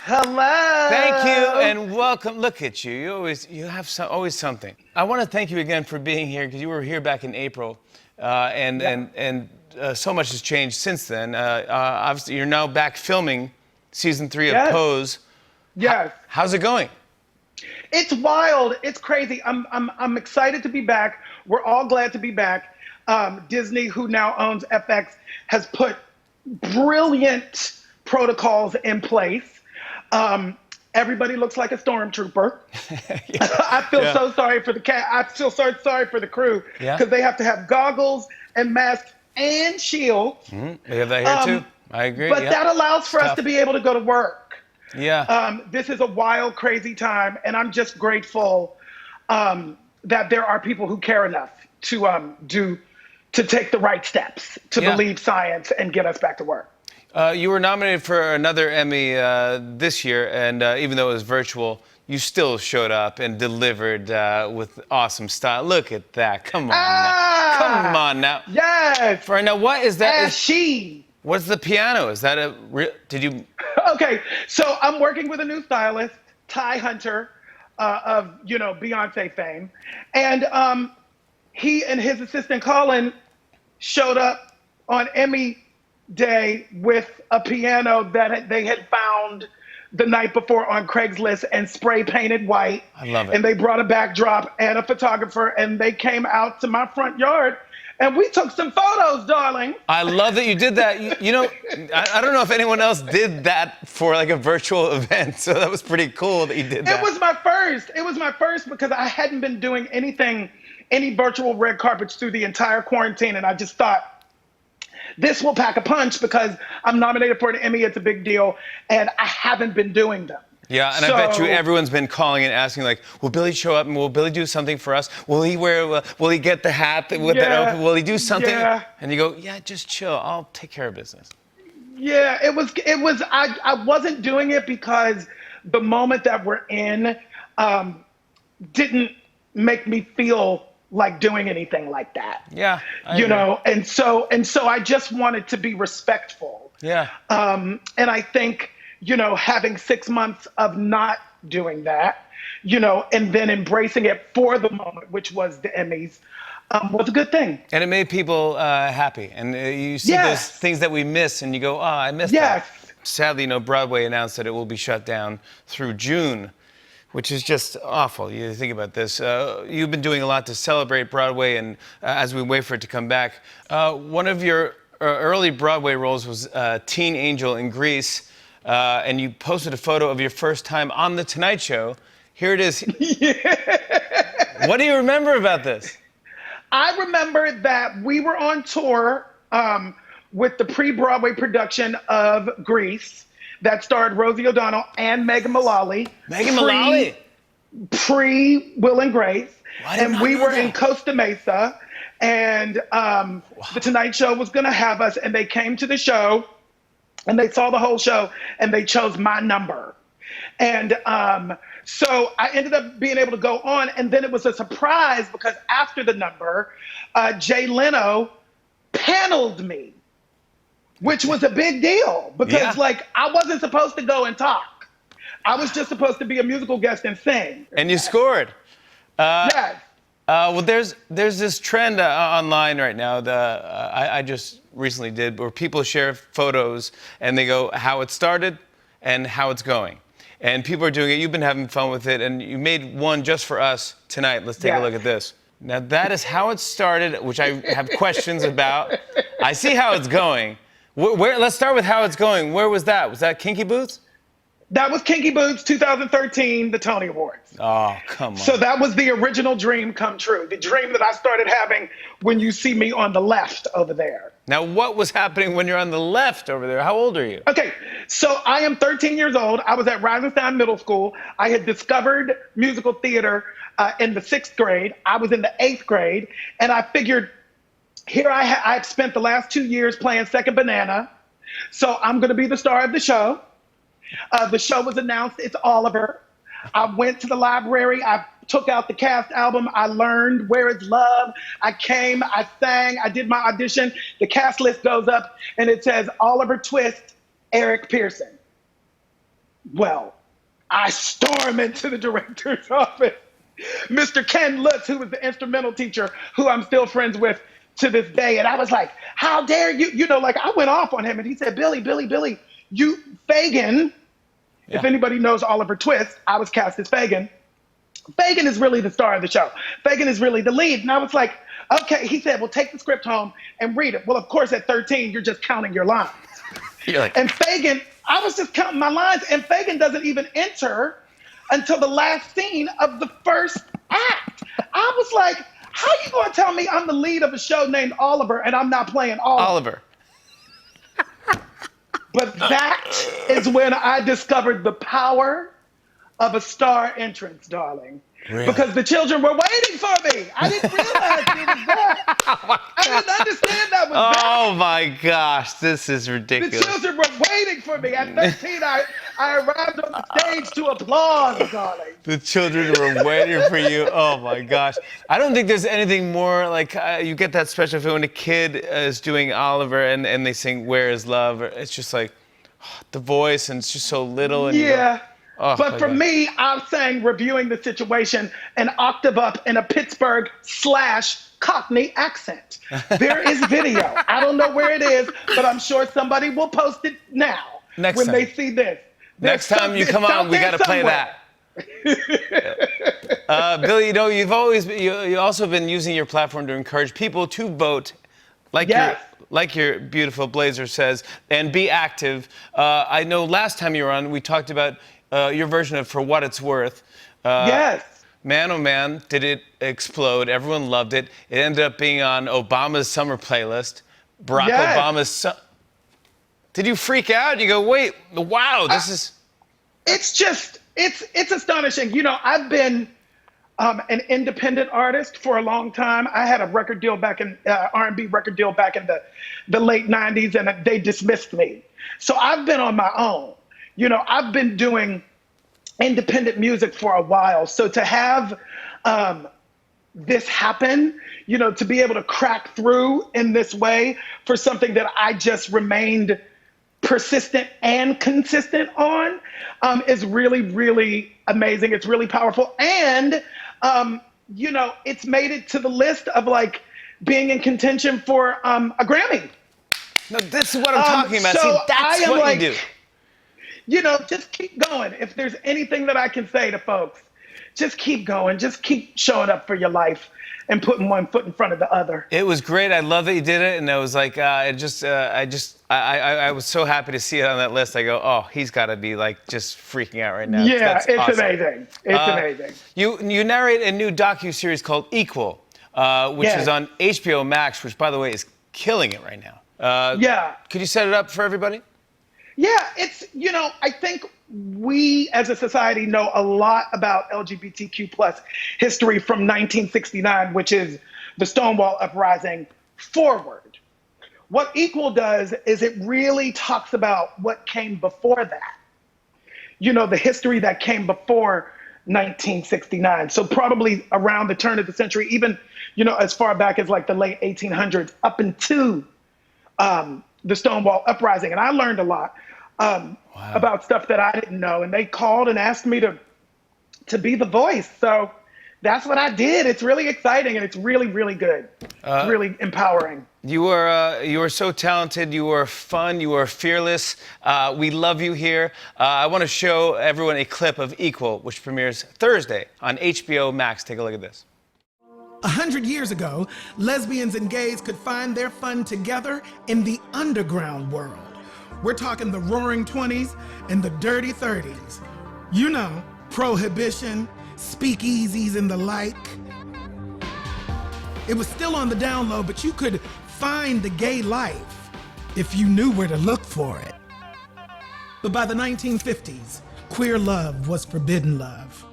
Hello. Thank you and welcome. Look at you. You have always something. I want to thank you again for being here because you were here back in April, and so much has changed since then. Obviously, you're now back filming season 3 of Yes. Pose. Yes. How's it going? It's wild. It's crazy. I'm excited to be back. We're all glad to be back. Disney, who now owns FX, has put brilliant protocols in place. Everybody looks like a stormtrooper. I feel so sorry for the cat. I feel so sorry for the crew because they have to have goggles and masks and shields. We have that here too. I agree. But that allows for us to be able to go to work. Yeah. This is a wild, crazy time, and I'm just grateful that there are people who care enough to take the right steps to believe science and get us back to work. You were nominated for another Emmy this year, and even though it was virtual, you still showed up and delivered with awesome style. Look at that! Come on, now. Come on now. Yes. Right now, what is that? What's the piano? Is that a real? Did you? Okay, so I'm working with a new stylist, Ty Hunter, of Beyonce fame, and he and his assistant Colin showed up on Emmy Day with a piano that they had found the night before on Craigslist and spray painted white. I love it. And they brought a backdrop and a photographer, and they came out to my front yard. And we took some photos, darling. I love that you did that. You know, I don't know if anyone else did that for like a virtual event, so that was pretty cool that you did that. It was my first. It was my first because I hadn't been doing any virtual red carpets through the entire quarantine, and I just thought, this will pack a punch because I'm nominated for an Emmy. It's a big deal, and I haven't been doing them. Yeah, and I bet you everyone's been calling and asking, like, will Billy show up and will Billy do something for us? Will he get the hat with that open? Will he do something? Yeah. And you go, yeah, just chill. I'll take care of business. Yeah, I wasn't doing it because the moment that we're in didn't make me feel like doing anything like that. Yeah. And so I just wanted to be respectful. Yeah. And I think, having 6 months of not doing that, and then embracing it for the moment, which was the Emmys, was a good thing. And it made people happy. And you see those things that we miss, and you go, oh, I missed that. Sadly, Broadway announced that it will be shut down through June, which is just awful. You think about this. You've been doing a lot to celebrate Broadway, and as we wait for it to come back, one of your early Broadway roles was Teen Angel in Grease. And you posted a photo of your first time on The Tonight Show. Here it is. What do you remember about this? I remember that we were on tour with the pre-Broadway production of Grease that starred Rosie O'Donnell and Megan Mullally. Megan Mullally? Pre-Will and Grace. And we were in Costa Mesa. And The Tonight Show was going to have us. And they came to the show. And they saw the whole show, and they chose my number. And so I ended up being able to go on, and then it was a surprise because after the number, Jay Leno paneled me, which was a big deal because, I wasn't supposed to go and talk. I was just supposed to be a musical guest and sing. And you scored. Yes. Well, there's this trend online right now that I just recently did where people share photos and they go how it started and how it's going. And people are doing it. You've been having fun with it, and you made one just for us tonight. Let's take a look at this. Now, that is how it started, which I have questions about. I see how it's going. Let's start with how it's going. Where was that? Was that Kinky Boots? That was Kinky Boots 2013, the Tony Awards. Oh, come on. So that was the original dream come true. The dream that I started having when you see me on the left over there. Now, what was happening when you're on the left over there? How old are you? Okay, so I am 13 years old. I was at Risenstein Middle School. I had discovered musical theater in the 6th grade. I was in the 8th grade. And I figured, here I've spent the last 2 years playing second banana. So I'm going to be the star of the show. The show was announced. It's Oliver. I went to the library. I took out the cast album. I learned Where Is Love. I came. I sang. I did my audition. The cast list goes up, and it says Oliver Twist, Eric Pearson. Well, I storm into the director's office. Mr. Ken Lutz, who was the instrumental teacher, who I'm still friends with to this day. And I was like, how dare you? You know, like I went off on him and he said, Billy, you, Fagin, if anybody knows Oliver Twist, I was cast as Fagin. Fagin is really the star of the show. Fagin is really the lead. And I was like, okay. He said, well, take the script home and read it. Well, of course, at 13, you're just counting your lines. You're like, and Fagin, I was just counting my lines, and Fagin doesn't even enter until the last scene of the first act. I was like, how you gonna tell me I'm the lead of a show named Oliver and I'm not playing Oliver? But that is when I discovered the power of a star entrance, darling. Really? Because the children were waiting for me. I didn't realize it was that. I didn't understand that was that. Oh my gosh, this is ridiculous. The children were waiting for me. At 13, I arrived on the stage to applause, darling. The children were waiting for you. Oh my gosh. I don't think there's anything more like you get that special feeling when a kid is doing Oliver and they sing Where Is Love. It's just like the voice and it's just so little. And yeah. Oh, but for me, I sang Reviewing the Situation an octave up in a Pittsburgh / Cockney accent. There is video. I don't know where it is, but I'm sure somebody will post it now when they see this. Next time you come on, we got to play that. Billy, you know, you also been using your platform to encourage people to vote, like your beautiful Blazer says, and be active. I know last time you were on, we talked about your version of For What It's Worth. Yes. Man, oh man, did it explode. Everyone loved it. It ended up being on Obama's summer playlist. Barack Obama's... Did you freak out? You go, wait, wow, this is... It's just, it's astonishing. You know, I've been an independent artist for a long time. I had a record deal back in, R&B record deal back in the late 90s, and they dismissed me. So I've been on my own. You know, I've been doing independent music for a while. So to have this happen, you know, to be able to crack through in this way for something that I just remained persistent and consistent on is really, really amazing. It's really powerful. And, you know, it's made it to the list of like being in contention for a Grammy. No, this is what I'm talking about. See, that's what you do. You know, just keep going. If there's anything that I can say to folks, just keep going. Just keep showing up for your life and putting one foot in front of the other. It was great. I love that you did it. And I was like, I was so happy to see it on that list. I go, oh, he's got to be like just freaking out right now. Yeah, it's awesome. amazing. It's amazing. You narrate a new docu-series called Equal, which is on HBO Max, which, by the way, is killing it right now. Could you set it up for everybody? Yeah, it's, you know, I think we as a society know a lot about LGBTQ plus history from 1969, which is the Stonewall Uprising forward. What Equal does is it really talks about what came before that. You know, the history that came before 1969. So probably around the turn of the century, even, you know, as far back as like the late 1800s, up into the Stonewall Uprising. And I learned a lot about stuff that I didn't know. And they called and asked me to be the voice. So that's what I did. It's really exciting and it's really, really good. It's really empowering. You are so talented. You are fun. You are fearless. We love you here. I want to show everyone a clip of Equal, which premieres Thursday on HBO Max. Take a look at this. 100 years ago, lesbians and gays could find their fun together in the underground world. We're talking the roaring 20s and the dirty 30s. You know, prohibition, speakeasies and the like. It was still on the down low, but you could find the gay life if you knew where to look for it. But by the 1950s, queer love was forbidden love.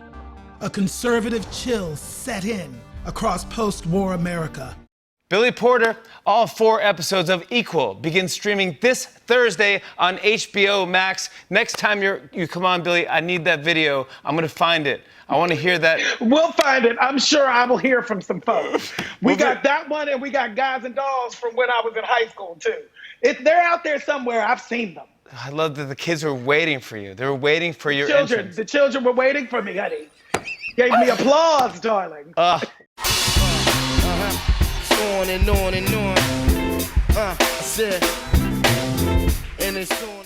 A conservative chill set in across post-war America. Billy Porter, all 4 episodes of Equal begin streaming this Thursday on HBO Max. Next time you come on, Billy, I need that video. I'm going to find it. I want to hear that. We'll find it. I'm sure I will hear from some folks. We got that one, and we got Guys and Dolls from when I was in high school, too. They're out there somewhere. I've seen them. I love that the kids were waiting for you. They were waiting for your entrance. The children were waiting for me, honey. Gave me applause, darling. On and on and on. I said, and it's on.